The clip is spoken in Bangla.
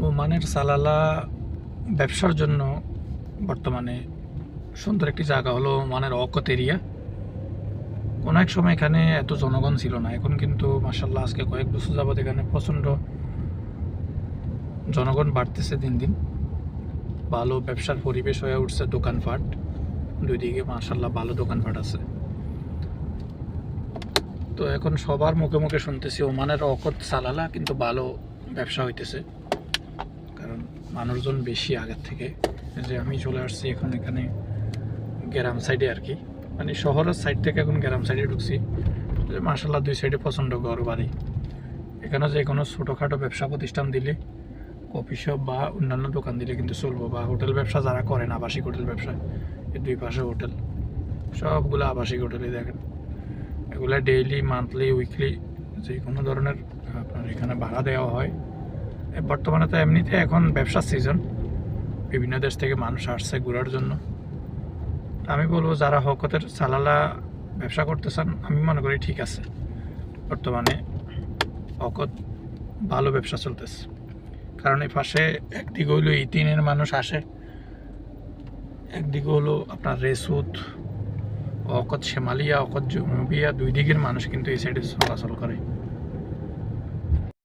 ওমানের সালালা ব্যবসার জন্য বর্তমানে সুন্দর একটি জায়গা হলো ওমানের অকত এরিয়া। কোনো এক সময় এখানে এত জনগণ ছিল না, এখন কিন্তু মাসাল্লাহ আজকে কয়েক বছর যাবৎ এখানে প্রচণ্ড জনগণ বাড়তেছে দিন দিন। ভালো ব্যবসার পরিবেশ হয়ে উঠছে, দোকানপাট দুই দিকে মাসাল্লাহ ভালো দোকানপাট আছে। তো এখন সবার মুখে মুখে শুনতেছি ওমানের অকত সালালা কিন্তু ভালো ব্যবসা হইতেছে, কারণ মানুষজন বেশি আগের থেকে। যে আমি চলে আসছি এখন এখানে গ্রাম সাইডে আর কি, মানে শহরের সাইড থেকে এখন গ্রাম সাইডে ঢুকছি। মার্শাল্লাহ দুই সাইডে পছন্দ ঘর বাড়ি। এখানে যে কোনো ছোটোখাটো ব্যবসা প্রতিষ্ঠান দিলে, কফি শপ বা অন্যান্য দোকান দিলে কিন্তু চলবো, বা হোটেল ব্যবসা যারা করেন, আবাসিক হোটেল ব্যবসা, এই দুই পাশে হোটেল, সবগুলো আবাসিক হোটেলে দেখেন। এগুলো ডেইলি, মান্থলি, উইকলি যে কোনো ধরনের আপনার এখানে ভাড়া দেওয়া হয়। বর্তমানে তো এমনিতে এখন ব্যবসার সিজন, বিভিন্ন দেশ থেকে মানুষ আসছে ঘোরার জন্য। আমি বলবো যারা হকতের সালালা ব্যবসা করতে চান, আমি মনে করি ঠিক আছে, বর্তমানে হকত ভালো ব্যবসা চলতেছে। কারণ এই পাশে একদিকে হইলো ইতিনের মানুষ আসে, একদিকে হলো আপনার রেসুদ, অকত শেমালিয়া, অকত জুনুবিয়া, দুই দিকের মানুষ কিন্তু এই সাইডে চলাচল করে।